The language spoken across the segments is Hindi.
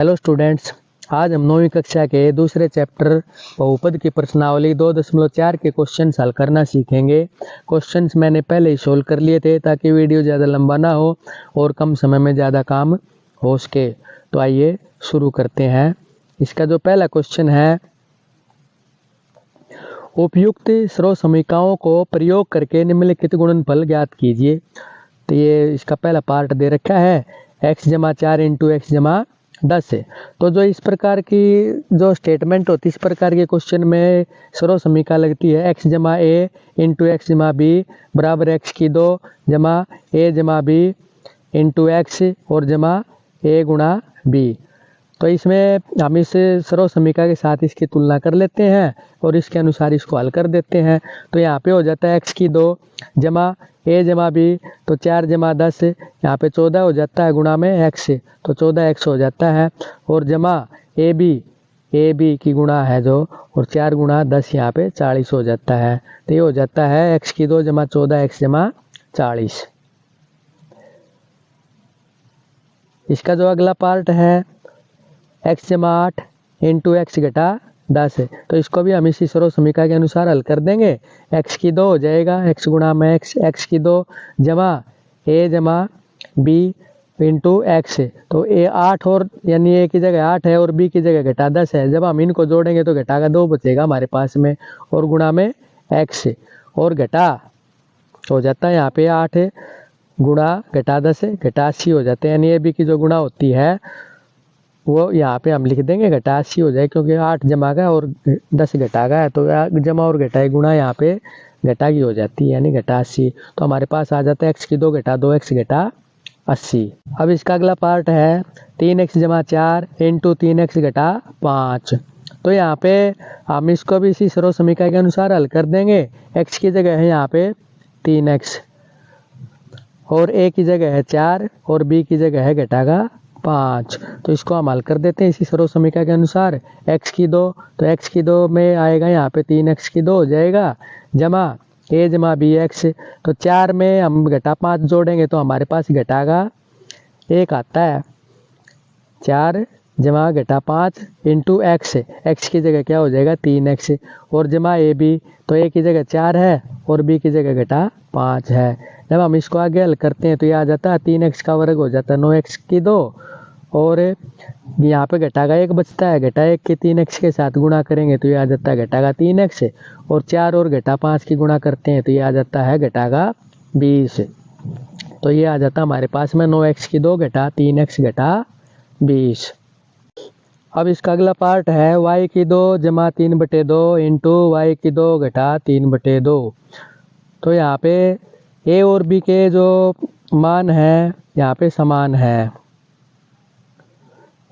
हेलो स्टूडेंट्स, आज हम 9वीं कक्षा के दूसरे चैप्टर बहुपद की प्रश्नावली 2.4 के क्वेश्चन हल करना सीखेंगे। क्वेश्चंस मैंने पहले ही सोल्व कर लिए थे ताकि वीडियो ज़्यादा लंबा ना हो और कम समय में ज़्यादा काम हो सके। तो आइए शुरू करते हैं। इसका जो पहला क्वेश्चन है, उपयुक्त स्रोत समीकरणों को प्रयोग करके निम्नलिखित गुणनफल ज्ञात कीजिए। तो ये इसका पहला पार्ट दे रखा है, x जमा 4 इंटू एक्स जमा 10 है। तो जो इस प्रकार की जो स्टेटमेंट होती है, इस प्रकार के क्वेश्चन में स्रोत समीकरण लगती है x जमा ए इंटू एक्स जमा बी बराबर एक्स की 2 जमा ए जमा बी इंटू एक्स और जमा ए गुणा बी। तो इसमें हम इस स्रोत समीकरण के साथ इसकी तुलना कर लेते हैं और इसके अनुसार इसको हल कर देते हैं। तो यहाँ पे हो जाता है एक्स की 2 जमा ए जमा बी, तो 4 जमा 10 यहाँ पे 14 हो जाता है गुणा में एक्स, तो 14x हो जाता है और जमा ए बी की गुणा है जो, और 4 गुणा 10 यहाँ पे 40 हो जाता है। तो ये हो जाता है एक्स की 2 जमा 14x जमा 40। इसका जो अगला पार्ट है, x जमा 8 इंटू एक्स घटा 10 है। तो इसको भी हम इसी स्रोत समीकरण के अनुसार हल कर देंगे। x की 2 हो जाएगा, x गुणा में x की 2 जमा a जमा b इंटू एक्स। तो a 8 और यानी a की जगह 8 है और b की जगह घटा 10 है। जब हम इनको जोड़ेंगे तो घटा का 2 बचेगा हमारे पास में, और गुणा में x और घटा हो जाता है यहाँ पे 8 गुणा घटा 10 घटा 80 हो जाते हैं। यानी a b की जो गुणा होती है वो यहाँ पे हम लिख देंगे घटा 80 हो जाए, क्योंकि 8 जमा का और 10 घटा का है, तो जमा और घटा गुणा यहाँ पे घटा की हो जाती है, यानी घटा 80। तो हमारे पास आ जाता है x की 2 घटा 2x घटा 80। अब इसका अगला पार्ट है 3x जमा 4 इंटू 3x घटा 5। तो यहाँ पे हम इसको भी इसी स्रोत समीकरण के अनुसार हल कर देंगे। x की जगह है यहाँ पे 3x और a की जगह है 4 और b की जगह है घटा का 5। तो इसको हम हल कर देते हैं इसी स्रोत समीकरण के अनुसार। x की 2, तो x की 2 में आएगा यहाँ पे 3x की 2 हो जाएगा जमा a जमा बी एक्स। तो 4 में हम घटा 5 जोड़ेंगे तो हमारे पास घटा का 1 आता है, 4 जमा घटा 5 इंटू एक्स की जगह क्या हो जाएगा 3x और जमा ए बी, तो a की जगह 4 है और b की जगह घटा 5 है। जब हम इसको आगे हल करते हैं तो ये आ जाता है 3x का वर्ग हो जाता है 9x की 2 और यहाँ पे घटा का 1 बचता है। घटा 1 के 3x के साथ गुणा करेंगे तो ये आ जाता है घटा का 3x और 4 और घटा 5 की गुणा करते हैं तो ये आ जाता है घटा का 20। तो ये आ जाता है हमारे पास में 9x की 2 घटा 3x घटा 20। अब इसका अगला पार्ट है y की 2 जमा 3/2 इंटू y की 2 घटा 3/2। तो यहाँ पे a और b के जो मान है यहाँ पे समान है,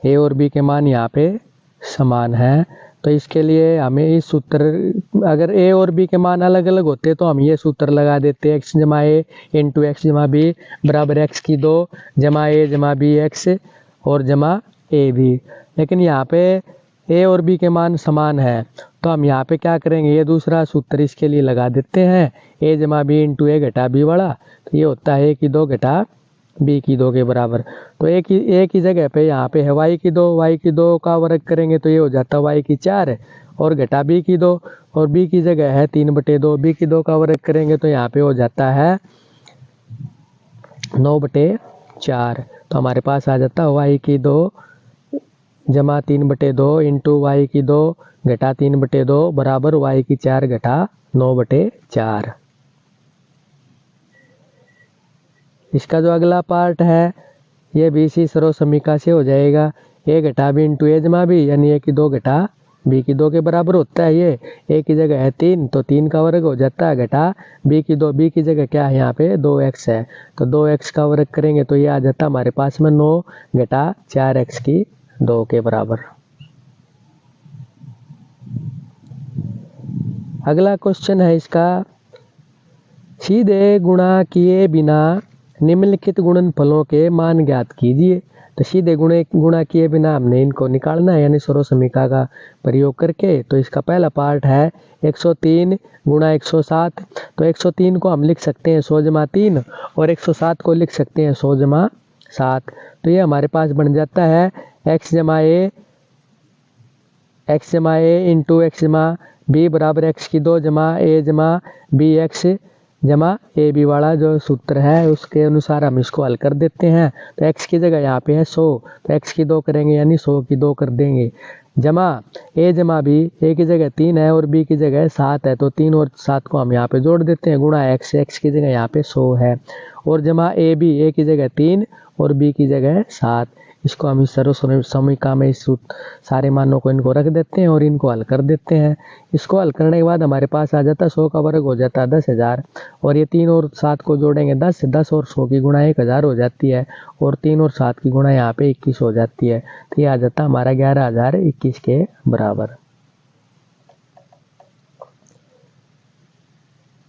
a और b के मान यहाँ पे समान है। तो इसके लिए हमें इस सूत्र, अगर a और b के मान अलग अलग होते तो हम ये सूत्र लगा देते, x जमा a इंटू एक्स जमा b बराबर x की 2 जमा a जमा b x और जमा a b। लेकिन यहाँ पे a और b के मान समान है तो हम यहाँ पे क्या करेंगे, ये दूसरा सूत्र इसके लिए लगा देते हैं, a जमा b इंटू a घटा b वाला। तो ये होता है a की 2 घटा b की 2 के बराबर। तो a की जगह पे यहाँ पे है y की 2 का वर्ग करेंगे तो ये हो जाता है y की 4 और घटा b की 2 और b की जगह है 3/2, b की 2 का वर्ग करेंगे तो यहाँ पे हो जाता है 9/4। तो हमारे पास आ जाता है y की 2 जमा 3/2 इंटू y की 2 घटा 3/2 बराबर y की 4 घटा 9/4। इसका जो अगला पार्ट है ये भी इसी स्रोत समीकरण से हो जाएगा। a घटा b इंटू a जमा b यानी a की 2 घटा b की 2 के बराबर होता है। ये a की जगह है 3 तो 3 का वर्ग हो जाता है घटा b की 2, b की जगह क्या है यहाँ पे 2x है, तो 2x का वर्ग करेंगे तो ये आ जाता है हमारे पास में 9 घटा 4x की 2 के बराबर। अगला क्वेश्चन है इसका, सीधे गुणा किए बिना निम्नलिखित गुणनफलों के मान ज्ञात कीजिए। तो सीधे गुणा किए बिना हमने इनको निकालना है, यानी स्रोत समीकरण का प्रयोग करके। तो इसका पहला पार्ट है 103 गुणा 107। तो 103 को हम लिख सकते हैं 100 जमा 3 और 107 को लिख सकते हैं 100 जमा 7। तो ये हमारे पास बन जाता है एक्स जमा ए इंटू एक्स जमा बी बराबर एक्स की 2 जमा बी एक्स जमा ए बी वाला जो सूत्र है उसके अनुसार हम इसको हल कर देते हैं। तो एक्स की जगह यहाँ पे है 100, तो एक्स की 2 करेंगे यानी 100 की 2 कर देंगे। जमा बी, ए की जगह 3 है और बी की जगह 7 है, तो 3 और 7 को हम यहाँ पे जोड़ देते हैं, गुणा एक्स की जगह यहाँ पे 100 है। और जमा ए बी, ए की जगह 3 और बी की जगह 7। इसको हम इस सर्व समीकरण में इस सारे मानों को इनको रख देते हैं और इनको हल कर देते हैं। इसको हल करने के बाद हमारे पास आ जाता है 100 का वर्ग हो जाता है 10,000, और ये 3 और 7 को जोड़ेंगे 10 और 100 की गुणा 1000 हो जाती है, और 3 और 7 की गुणा यहाँ पे 21 हो जाती है। तो ये आ जाता है हमारा 11,021 के बराबर।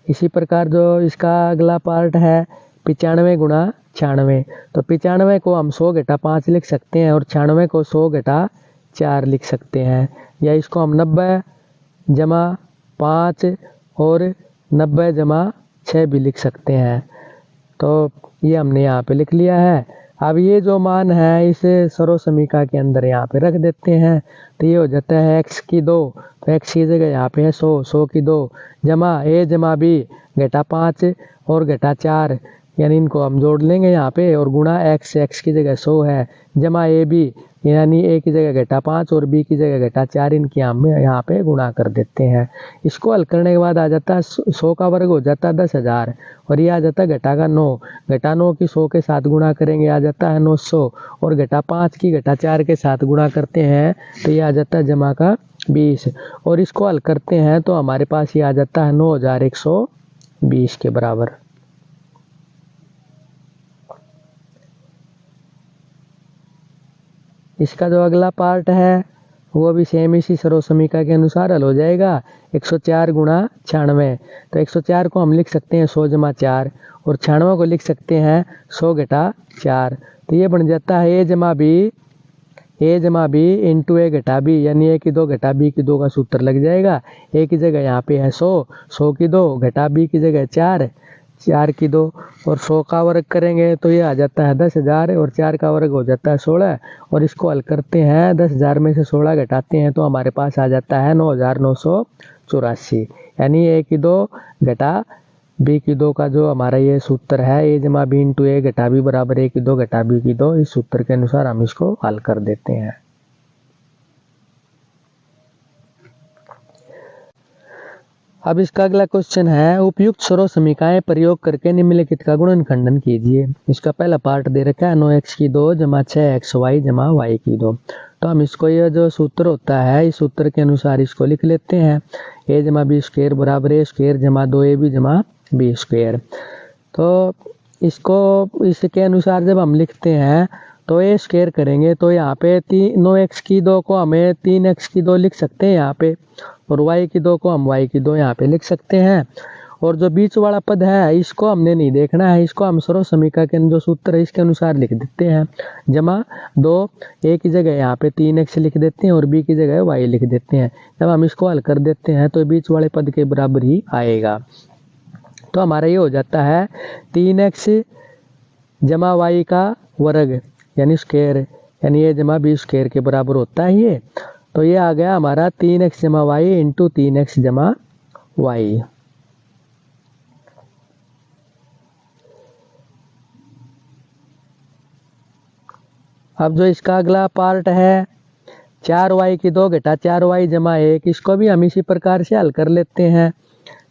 इसी प्रकार जो इसका अगला पार्ट है 95 गुणा 96, तो 95 को हम 100 घटा 5 लिख सकते हैं और 96 को 100 घटा 4 लिख सकते हैं, या इसको हम 90 जमा 5 और 90 जमा 6 भी लिख सकते हैं। तो ये हमने यहाँ पे लिख लिया है। अब ये जो मान है इसे सर्व समीकरण के अंदर यहाँ पे रख देते हैं, तो ये हो जाता है x की 2, तो x की जगह यहाँ पे है 100 की 2 जमा a जमा b घटा 5 और घटा 4, यानी इनको हम जोड़ लेंगे यहाँ पे, और गुणा x की जगह 100 है, जमा ए बी यानी a की जगह घटा 5 और b की जगह घटा 4, इनकी हम यहाँ पे गुणा कर देते हैं। इसको हल करने के बाद आ जाता है 100 का वर्ग हो जाता है 10,000, और ये आ जाता है घटा का 9, घटा 9 की 100 के साथ गुणा करेंगे आ जाता है 900, और घटा 5 की घटा 4 के साथ गुणा करते हैं तो ये आ जाता है जमा का 20, और इसको हल करते हैं तो हमारे पास ये आ जाता है 9120 के बराबर। इसका जो अगला पार्ट है वो भी सेम इसी सर्व समीकरण के अनुसार हल हो जाएगा। 104 गुणा 96, तो 104 को हम लिख सकते हैं 100 जमा 4, और 96 को लिख सकते हैं 100 घटा 4, तो ये बन जाता है ए जमा बी इंटू ए घटा बी, यानी ए की 2 घटा बी की 2 का सूत्र लग जाएगा। ए की जगह यहाँ पे है 100 की 2 घटा बी की जगह 4 की 2, और 100 का वर्ग करेंगे तो ये आ जाता है 10,000, और 4 का वर्ग हो जाता है 16, और इसको हल करते हैं 10,000 में से 16 घटाते हैं तो हमारे पास आ जाता है 9,984, यानी ए की 2 घटा बी की 2 का जो हमारा ये सूत्र है ए जमा बी इंटू ए घटा बी बराबर ए की 2 घटा बी की 2, इस सूत्र के अनुसार हम इसको हल कर देते हैं। अब इसका अगला क्वेश्चन है उपयुक्त सर्व समीकरण प्रयोग करके निम्नलिखित का गुणनखंडन कीजिए। इसका पहला पार्ट दे रखा है 9x की 2 जमा 6xy जमा y की 2, तो हम इसको यह जो सूत्र होता है इस सूत्र के अनुसार इसको लिख लेते हैं। a जमा बी स्क्वायर बराबर a स्क्वायर जमा 2ab जमा बी स्क्वायर। तो इसको इसके अनुसार जब हम लिखते हैं तो a स्क्वायर करेंगे तो यहाँ पे 9x की 2 को हमें 3x की 2 लिख सकते हैं यहाँ पे, और y की 2 को हम y की 2 यहाँ पे लिख सकते हैं। और जो बीच वाला पद है इसको हमने नहीं देखना है, इसको हम सर्व समीकरण के जो सूत्र है इसके अनुसार लिख देते हैं। जमा 2 a की जगह यहाँ पे 3x लिख देते हैं और b की जगह y लिख देते हैं। जब हम इसको हल कर देते हैं तो बीच वाले पद के बराबर ही आएगा। तो हमारा ये हो जाता है 3x जमा y का वर्ग यानी स्क्वायर, यानी a जमा बी स्क्वायर के बराबर होता है ये। तो ये आ गया हमारा 3x जमा y इंटू 3x जमा y। अब जो इसका अगला पार्ट है 4y की 2 घटा 4y जमा 1, इसको भी हम इसी प्रकार से हल कर लेते हैं।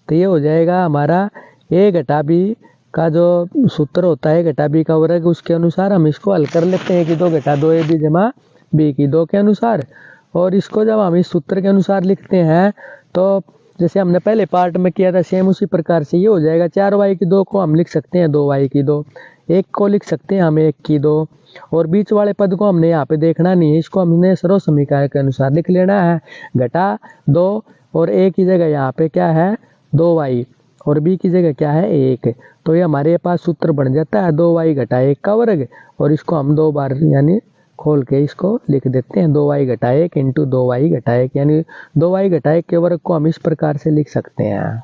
तो ये हो जाएगा हमारा a घटा b का जो सूत्र होता है घटा b का वर्ग, उसके अनुसार हम इसको हल कर लेते हैं कि 2 घटा 2ab जमा b की 2 के अनुसार। और इसको जब हम इस सूत्र के अनुसार लिखते हैं तो जैसे हमने पहले पार्ट में किया था सेम उसी प्रकार से ये हो जाएगा। 4y की 2 को हम लिख सकते हैं 2y की 2, 1 को लिख सकते हैं हम 1 की 2, और बीच वाले पद को हमने यहाँ पे देखना नहीं है, इसको हमने सर्व समीकरण के अनुसार लिख लेना है। घटा 2 और a की जगह यहाँ पे क्या है 2y और b की जगह क्या है 1, तो ये हमारे पास सूत्र बन जाता है 2y घटा 1 का वर्ग, और इसको हम 2 बार यानी खोल के इसको लिख देते हैं 2y घटा 1 इंटू 2y घटा 1, यानी 2y घटा 1 के वर्ग को हम इस प्रकार से लिख सकते हैं।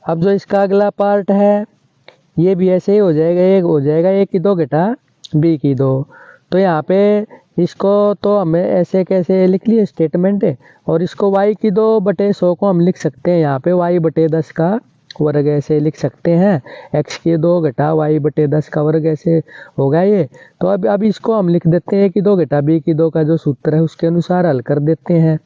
अब जो इसका अगला पार्ट है ये भी ऐसे ही हो जाएगा, एक हो जाएगा a की 2 घटा b की 2। तो यहाँ पे इसको तो हमें ऐसे कैसे लिख लिए स्टेटमेंट है, और इसको y की 2 बटे 100 को हम लिख सकते हैं यहाँ पे y बटे 10 का वर्ग ऐसे लिख सकते हैं, x की 2 घटा y बटे 10 का वर्ग ऐसे होगा ये। तो अब इसको हम लिख देते हैं कि 2 घटा b की 2 का जो सूत्र है उसके अनुसार हल कर देते हैं।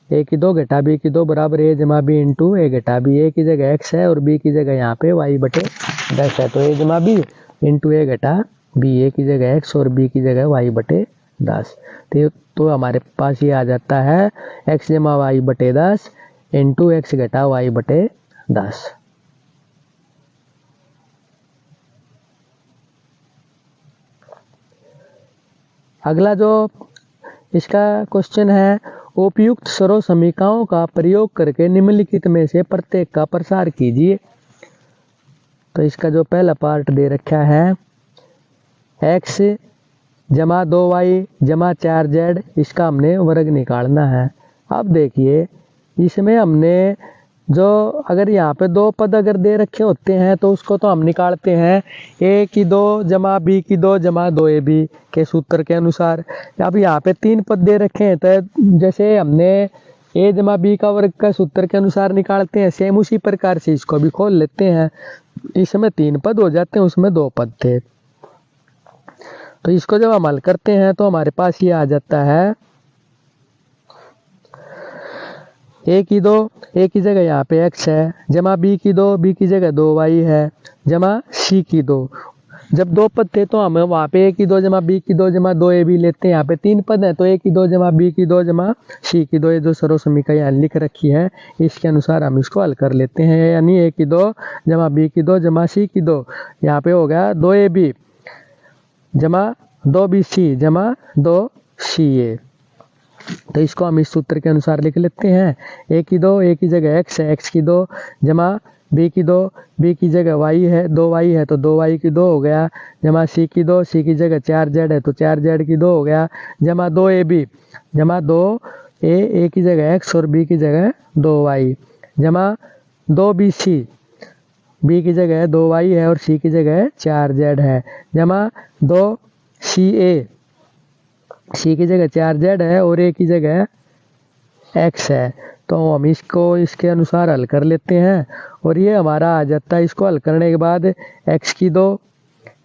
a की 2 घटा b की 2 बराबर a जमा b इंटू a घटा b। a की जगह x है और b की जगह यहाँ पे y बटे 10 है, तो a जमा b इंटू a घटा b। a की जगह x और b की जगह y बटे 10। तो हमारे पास ये आ जाता है x जमा y बटे 10 इंटू x घटा y बटे 10। अगला जो इसका क्वेश्चन है, उपयुक्त सर्व समीकरणों का प्रयोग करके निम्नलिखित में से प्रत्येक का प्रसार कीजिए। तो इसका जो पहला पार्ट दे रखा है x जमा 2y जमा 4z, इसका हमने वर्ग निकालना है। अब देखिए इसमें हमने जो अगर यहाँ पे 2 पद अगर दे रखे होते हैं तो उसको तो हम निकालते हैं a की 2 जमा b की 2 जमा 2ab के सूत्र के अनुसार। अब यहाँ पे 3 पद दे रखे हैं तो जैसे हमने a जमा b का वर्ग का सूत्र के अनुसार निकालते हैं, सेम उसी प्रकार से इसको भी खोल लेते हैं। इसमें 3 पद हो जाते हैं, उसमें 2 पद थे। तो इसको जब हम हल करते हैं तो हमारे पास ये आ जाता है a की 2, a की जगह यहाँ पे x है, जमा b की 2, b की जगह 2y है, जमा c की 2। जब 2 पद थे तो हम वहाँ पे a की 2 जमा b की 2 जमा 2ab लेते हैं। यहाँ पे 3 पद है तो a की 2 जमा b की 2 जमा c की 2, ये जो सर्व समीकरण यहाँ लिख रखी है इसके अनुसार हम इसको हल कर लेते हैं। यानी a की 2 जमा b की 2 जमा c की 2, यहाँ पे हो गया 2ab जमा 2bc जमा 2ca। तो इसको हम इस सूत्र के अनुसार लिख लेते हैं। a की 2, a की जगह x है, x की 2 जमा b की 2, b की जगह y है, 2y है तो 2y की 2 हो गया, जमा c की 2, c की जगह 4z है तो 4z की 2 हो गया, जमा 2ab जमा 2a, a की जगह x और b की जगह 2y, जमा 2bc, b की जगह 2y है और c की जगह 4z है, जमा 2ca, c की जगह 4z है और a की जगह x है। तो हम इसको इसके अनुसार हल कर लेते हैं और ये हमारा आ जाता है। इसको हल करने के बाद x की 2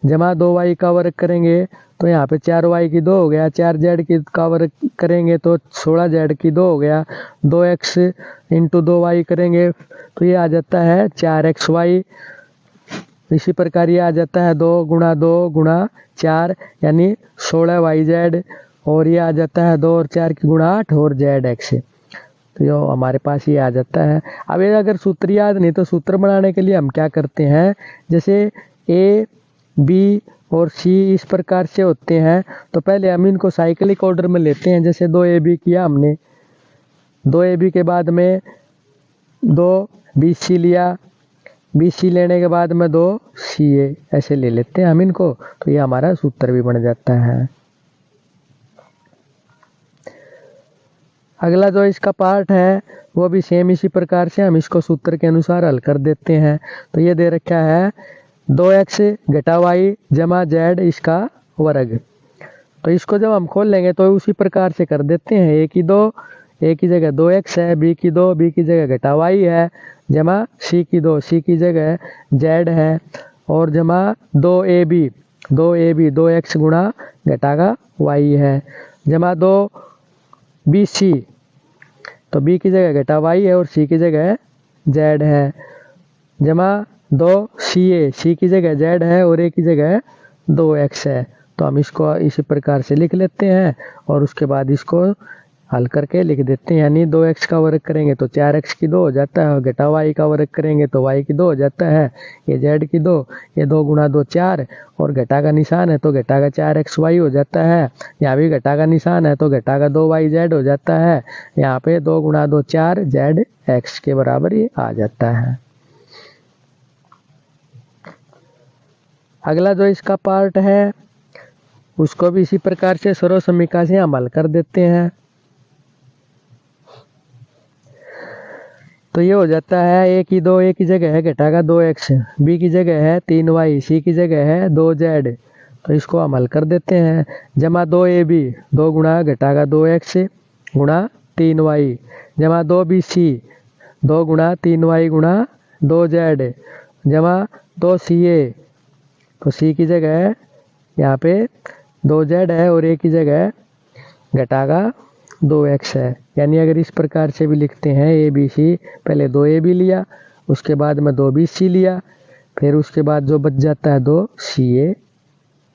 जमा 2y का वर्ग करेंगे तो यहाँ पे 4y की 2 हो गया, 4z की का वर्ग करेंगे तो 16z की 2 हो गया, 2x इंटू 2y करेंगे तो ये आ जाता है 4xy। इसी प्रकार ये आ जाता है 2 गुणा 2 गुणा 4 यानी 16yz, और ये आ जाता है 2 और 4 की गुणा 8 और zx। तो ये हमारे पास ये आ जाता है। अब ये अगर सूत्र याद नहीं तो सूत्र बनाने के लिए हम क्या करते हैं, जैसे a b और c इस प्रकार से होते हैं तो पहले हम इनको साइक्लिक ऑर्डर में लेते हैं। जैसे 2ab किया हमने, 2ab के बाद में 2bc लिया, bc लेने के बाद में 2ca, ऐसे ले लेते हैं हम इनको, तो ये हमारा सूत्र भी बन जाता है। अगला जो इसका पार्ट है वो भी सेम इसी प्रकार से हम इसको सूत्र के अनुसार हल कर देते हैं। तो ये दे रखा है 2x घटा y जमा z इसका वर्ग। तो इसको जब हम खोल लेंगे तो उसी प्रकार से कर देते हैं। a की 2, a की जगह 2x है, b की 2, b की जगह घटा y है, जमा c की 2, c की जगह z है, और जमा 2ab 2x गुणा घटा का y है, जमा 2bc, तो b की जगह घटा y है और c की जगह z है, जमा 2ca, c की जगह z है और a की जगह 2x है। तो हम इसको इसी प्रकार से लिख लेते हैं और उसके बाद इसको हल करके लिख देते हैं। यानी 2x का वर्ग करेंगे तो 4x की 2 हो जाता है, घटा y का वर्ग करेंगे तो y की 2 हो जाता है, ये z की 2, ये 2 गुणा 2 4, और घटा का निशान है तो घटा का 4xy हो जाता है। यहाँ भी घटा का निशान है तो घटा का 2yz हो जाता है। यहाँ पे 2 गुणा 2 4 zx के बराबर ये आ जाता है। अगला जो इसका पार्ट है उसको भी इसी प्रकार से सर्व समीकरण से हम हल कर देते हैं। तो ये हो जाता है ए की 2 ए की जगह है घटाकर 2x, बी की जगह है 3y, सी की जगह है 2z। तो इसको हम हल कर देते हैं। जमा 2ab 2 गुणा घटाकर 2x गुणा 3y, जमा 2bc 2 गुणा 3y गुणा 2z, जमा 2ca, तो c की जगह यहाँ पे 2z है और a की जगह घटाका 2x है। यानी अगर इस प्रकार से भी लिखते हैं ए बी सी, पहले 2ab लिया, उसके बाद में 2bc लिया, फिर उसके बाद जो बच जाता है 2ca,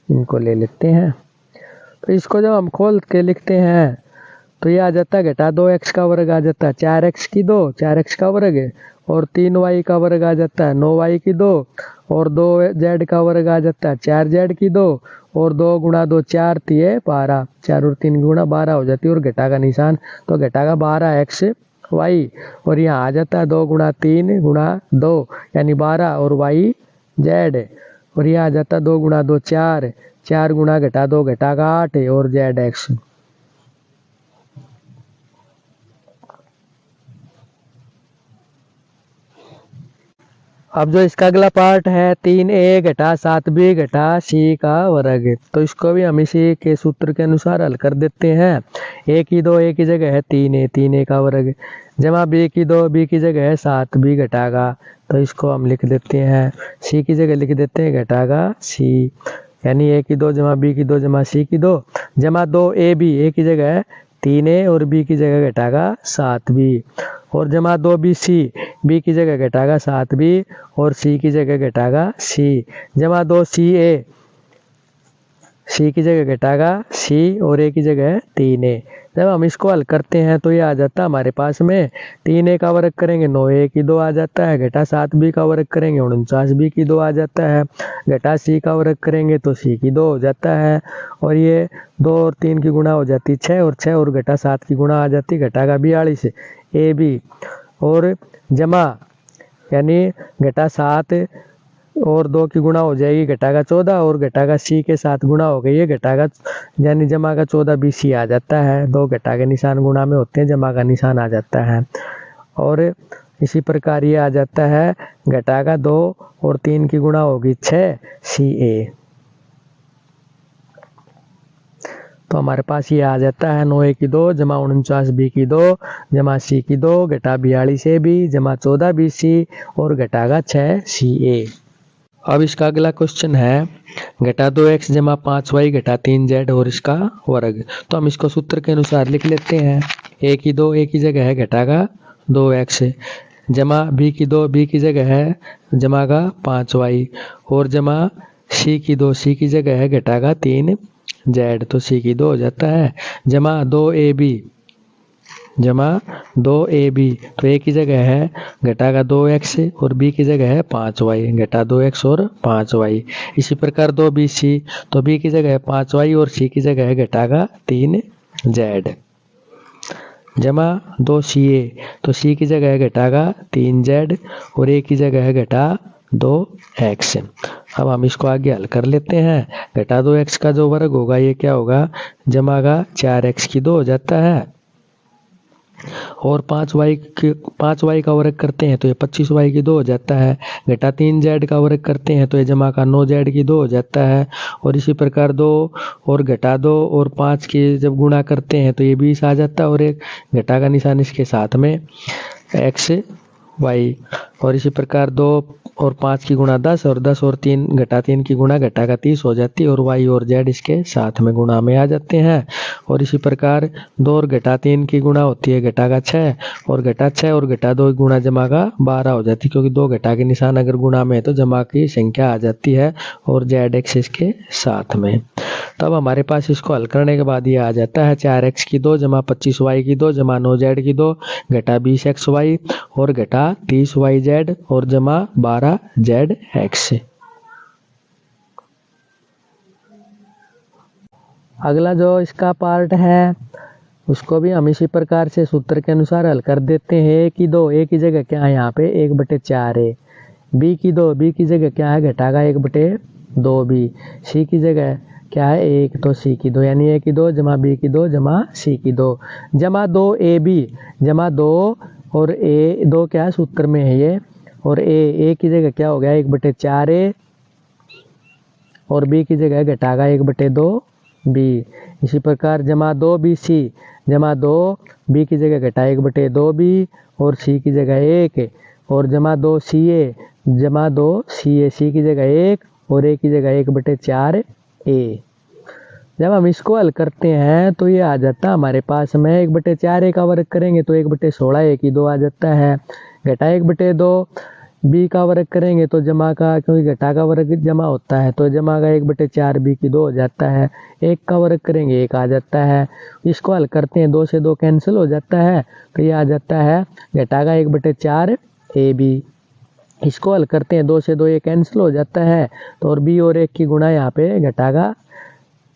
इनको ले लेते हैं। तो इसको जब हम खोल के लिखते हैं तो ये आ जाता है घटा 2x का वर्ग आ जाता है 4x की 2, 4x का वर्ग है, और 3y का वर्ग आ जाता है 9y की 2, और 2z का वर्ग आ जाता है 4z की 2, और 2 गुणा 2 4 3 12, 4 और 3 गुणा 12 हो जाती है, और घटा का निशान, तो घटा का 12x y, और यहाँ आ जाता है 2 गुणा 3 गुणा 2 यानी 12 और y z, और यहाँ आ जाता है 2 गुणा 2 4, 4 गुणा घटा 2 घटा का 8 और zx। अब जो इसका अगला पार्ट है 3a घटा 7b घटा c का वर्ग, तो इसको भी हम इसी के सूत्र के अनुसार हल कर देते हैं। a की 2 a की जगह है 3a, 3a का वर्ग, जमा b की 2 b की जगह है 7b घटागा, तो इसको हम लिख देते हैं c की जगह लिख देते हैं घटागा c, यानी a की 2 जमा b की 2 जमा c की 2, जमा 2ab a की जगह है 3a और b की जगह घटागा 7b, और जमा 2bc b की जगह घटागा 7b और c की जगह घटागा c, जमा 2ca c की जगह घटागा c और a की जगह 3a। जब हम इसको हल करते हैं तो ये आ जाता है हमारे पास में 3a का वर्ग करेंगे 9a की 2 आ जाता है, घटा 7b का वर्ग करेंगे 49b की 2 आ जाता है, घटा c का वर्ग करेंगे तो c की 2 हो जाता है, और ये 2 और 3 की गुणा हो जाती 6, और 6 और घटा 7 की गुणा आ जाती घटा का 42 ab, और जमा यानी घटा 7 और 2 की गुणा हो जाएगी घटा का 14, और घटा का c के साथ गुणा हो गई है घटा का, यानी जमा का 14bc आ जाता है। 2 घटा के निशान गुणा में होते हैं, जमा का निशान आ जाता है, और इसी प्रकार ये आ जाता है घटा का 2 और 3 की गुणा होगी 6ca। तो हमारे पास ये आ जाता है 9a की 2 जमा 49b की 2 जमा c की 2 घटा 42ab जमा 14bc और घटा का 6ca। अब इसका अगला क्वेश्चन है घटा 2x जमा 5y घटा 3z और इसका वर्ग, तो हम इसको सूत्र के अनुसार लिख लेते हैं। a की 2 a की जगह है घटा का 2x, जमा b की 2 b की जगह है जमा का 5y, और जमा c की 2 c की जगह है घटा का 3z, तो c की 2 हो जाता है, जमा 2ab जमा 2ab, तो a की जगह है घटा का 2x और b की जगह है 5y, घटा 2x और 5y। इसी प्रकार 2bc, तो b की जगह है 5y और c की जगह है घटा का 3z, जमा 2ca, तो c की जगह है घटा का 3z और a की जगह है घटा 2x। अब हम इसको आगे हल कर लेते हैं। घटा 2x का जो वर्ग होगा ये क्या होगा, जमा का 4x की 2 हो जाता है, और 5y का वर्ग करते हैं तो ये 25y की 2 हो जाता है, घटा 3z का वर्ग करते हैं तो ये जमा का 9z की 2 हो जाता है, और इसी प्रकार 2 और घटा 2 और 5 की जब गुणा करते हैं तो ये 20 आ जाता है, और एक घटा का निशान इसके साथ में x y, और इसी प्रकार 2 और 5 की गुणा 10 और 10 और 3 घटा 3 की गुणा घटा का 30 हो जाती है, और y और z इसके साथ में गुणा में आ जाते हैं, और इसी प्रकार 2 और घटा 3 की गुणा होती है घटा का 6, और घटा 6 और घटा 2 गुणा जमा का 12 हो जाती है, क्योंकि 2 घटा के निशान अगर गुणा में है तो जमा की संख्या आ जाती है, और zx इसके साथ में। तब हमारे पास इसको हल करने के बाद ये आ जाता है 4x की 2 जमा 25y की 2 जमा 9z की 2 घटा 20xy और घटा 30yz और जमा 12zx। अगला जो इसका पार्ट है उसको भी हम इसी प्रकार से सूत्र के अनुसार हल कर देते हैं। a की 2 a की जगह क्या है यहाँ पे 1/4 है, b की 2 b की जगह क्या है घटागा 1/2b, c की जगह क्या है 1 तो c की 2, यानी a की 2 जमा b की 2 जमा c की 2, जमा 2ab जमा 2 और ए दो क्या है सूत्र में है ये, और ए की जगह क्या हो गया 1/4a और बी की जगह घटागा 1/2b। इसी प्रकार जमा 2bc जमा 2 बी की जगह घटा 1/2b और सी की जगह 1 और जमा 2ca जमा 2ca सी की जगह 1 और ए की जगह 1/4a। जब हम इसको हल करते हैं तो ये आ जाता है हमारे पास में 1/4a का वर्ग करेंगे तो 1/16 a की 2 आ जाता है, घटा 1/2 b का वर्ग करेंगे तो जमा का, क्योंकि घटा का वर्ग जमा होता है तो जमा का 1/4 b की 2 हो जाता है, 1 का वर्ग करेंगे 1 आ जाता है। इसको हल करते हैं 2 से 2 कैंसिल हो जाता है तो ये आ जाता है घटा का 1/4 ab। इसको हल करते हैं 2 से 2 ये कैंसिल हो जाता है तो और b और 1 की गुणा यहाँ पे घटागा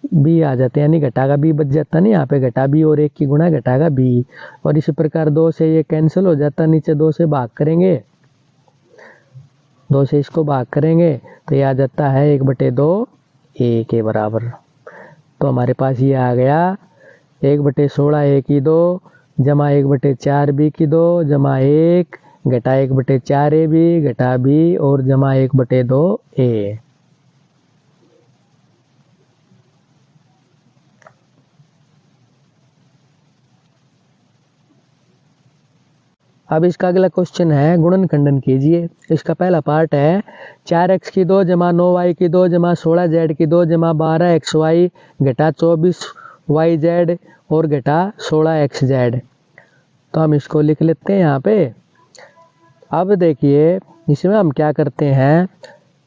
b आ जाते हैं, यानी घटागा b बच जाता नहीं, यहाँ पे घटा b और 1 की गुणा घटागा b। और इसी प्रकार 2 से ये कैंसिल हो जाता, नीचे 2 से भाग करेंगे, 2 से इसको भाग करेंगे तो ये आ जाता है 1/2 a के बराबर। तो हमारे पास ये आ गया 1/16 a की 2 जमा 1/4 b की 2 जमा 1 घटा 1/4 a b घटा b और जमा 1/2 a। अब इसका अगला क्वेश्चन है गुणन खंडन कीजिए। इसका पहला पार्ट है 4x की 2 जमा 9y की 2 जमा 16z की 2 जमा 12xy घटा 24yz और घटा 16xz। तो हम इसको लिख लेते हैं यहाँ पे। अब देखिए इसमें हम क्या करते हैं,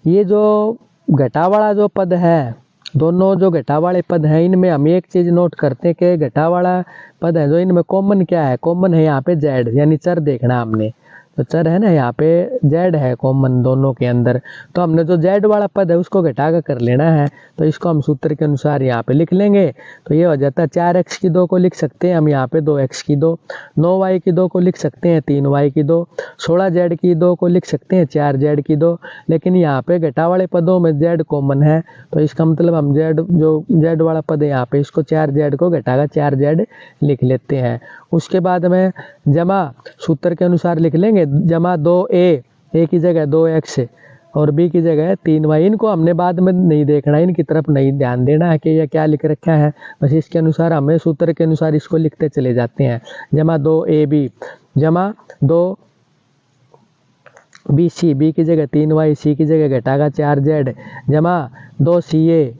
ये जो घटा वाला जो पद है, दोनों जो घटा वाले पद हैं इनमें हम एक चीज नोट करते हैं कि घटा वाला पद है जो इनमें कॉमन क्या है, कॉमन है यहाँ पे z, यानी चर देखना हमने, तो चर है ना यहाँ पे z है कॉमन दोनों के अंदर। तो हमने जो z वाला पद है उसको घटा कर लेना है, तो इसको हम सूत्र के अनुसार यहाँ पे लिख लेंगे। तो ये हो जाता है 4x की 2 को लिख सकते हैं हम यहाँ पे 2x की 2, 9y की 2 को लिख सकते हैं 3y की 2, 16z की 2 को लिख सकते हैं 4z की 2। लेकिन यहाँ पे घटा वाले पदों में z कॉमन है, तो इसका मतलब हम z जो z वाला पद है यहाँ पे इसको 4z को घटाकर 4z लिख लेते हैं। उसके बाद में जमा सूत्र के अनुसार लिख लेंगे, जमा 2a की जगह 2x और b की जगह 3y। इनको हमने बाद में नहीं देखना, इनकी तरफ नहीं ध्यान देना है कि यह क्या लिख रखा है, बस इसके अनुसार हमें सूत्र के अनुसार इसको लिखते चले जाते हैं। जमा 2ab जमा 2bc b की जगह 3y c की जगह घटागा 4z जमा 2ca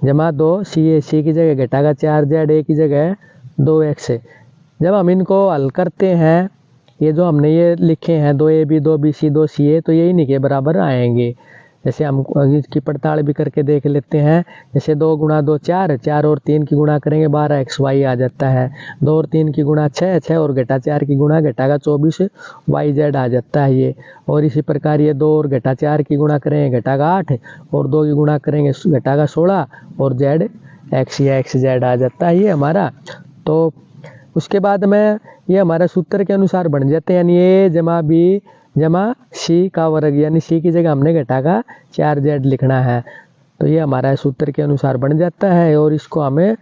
जमा 2ca c की जगह घटागा 4z a की जगह 2x। जब हम इनको हल करते हैं, ये जो हमने ये लिखे हैं 2ab 2bc 2ca, तो ये इन्हीं के बराबर आएंगे। जैसे हम इसकी पड़ताल भी करके देख लेते हैं, जैसे 2 गुणा 2 4, 4 और 3 की गुणा करेंगे 12xy आ जाता है, 2 और 3 की गुणा 6, 6 और घटा 4 की गुणा घटागा 24yz आ जाता है ये। और इसी प्रकार ये 2 और घटा 4 की गुणा करेंगे घटागा 8 और 2 की गुणा करेंगे घटागा 16 और z x या xz आ जाता है ये हमारा। तो उसके बाद में ये हमारा सूत्र के अनुसार बन जाते हैं, यानी a जमा b जमा c का वर्ग, यानी c की जगह हमने घटाका 4z लिखना है। तो ये हमारा सूत्र के अनुसार बन जाता है और इसको हमें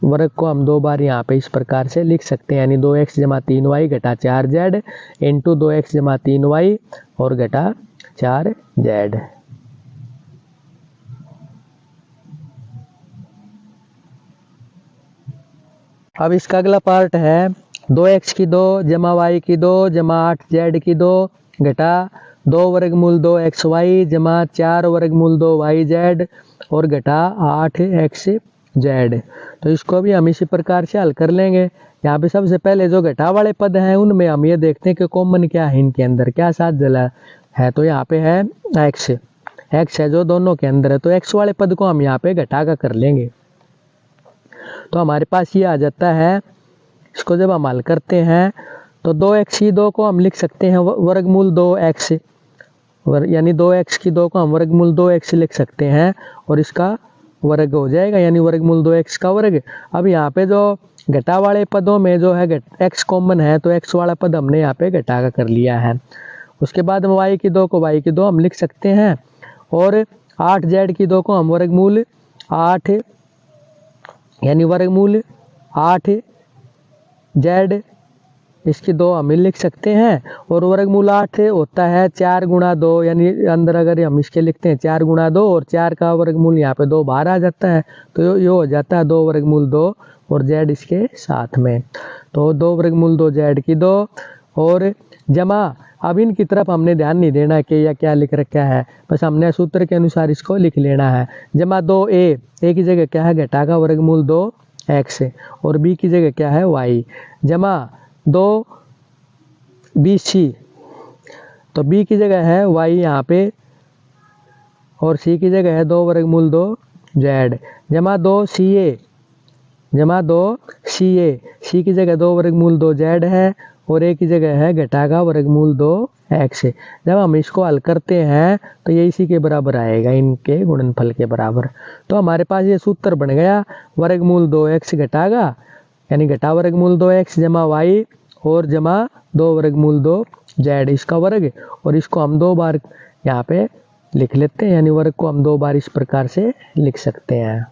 वर्ग को हम 2 बार यहाँ पे इस प्रकार से लिख सकते हैं, यानी 2x जमा 3y घटा 4z इंटू 2x जमा 3y और घटा 4z। अब इसका अगला पार्ट है 2x की 2 जमा y की 2 जमा 8z की 2 घटा 2 वर्गमूल 2xy जमा 4 वर्गमूल 2yz और घटा 8xz। तो इसको भी हम इसी प्रकार से हल कर लेंगे। यहाँ पे सबसे पहले जो घटा वाले पद हैं उनमें हम ये देखते हैं कि कॉमन क्या है, इनके अंदर क्या साथ जला है। तो यहाँ पे है x है जो दोनों के अंदर है, तो x वाले पद को हम यहाँ पे घटा कर लेंगे। तो हमारे पास ये आ जाता है, इसको जब हम हल करते हैं तो 2x की 2 को हम लिख सकते हैं वर्गमूल 2x, यानी 2x की 2 को हम वर्गमूल 2x लिख सकते हैं और इसका वर्ग हो जाएगा, यानी वर्गमूल 2x का वर्ग। अब यहाँ पे जो घटा वाले पदों में जो है x कॉमन है, तो x वाला पद हमने यहाँ पे घटा कर लिया है। उसके बाद में y की 2 को y की 2 हम लिख सकते हैं और 8z की 2 को हम वर्गमूल 8 यानी वर्गमूल 8z इसकी 2 हम लिख सकते हैं। और वर्गमूल 8 होता है 4 गुणा 2, यानी अंदर अगर हम इसके लिखते हैं 4 गुणा 2 और 4 का वर्गमूल यहाँ पे 2 बाहर आ जाता है, तो ये हो जाता है 2 वर्गमूल 2 और z इसके साथ में। तो 2 वर्गमूल 2 z की 2 और जमा, अब इनकी तरफ हमने ध्यान नहीं देना कि या क्या लिख रखा है, बस हमने सूत्र के अनुसार इसको लिख लेना है। जमा 2a, a की जगह क्या है घटा का वर्गमूल 2x और b की जगह क्या है y, जमा 2bc, तो b की जगह है y यहाँ पे और c की जगह है 2 वर्गमूल 2z, जमा 2ca, जमा 2ca, c की जगह 2 वर्गमूल 2z है और a की जगह है घटा का वर्गमूल 2x। जब हम इसको हल करते हैं तो ये इसी के बराबर आएगा, इनके गुणनफल के बराबर। तो हमारे पास ये सूत्र बन गया, वर्गमूल 2x घटा का यानी घटा वर्गमूल 2x जमा y और जमा 2 वर्गमूल 2z इसका वर्ग, और इसको हम 2 बार यहाँ पे लिख लेते हैं, यानी वर्ग को हम 2 बार इस प्रकार से लिख सकते हैं।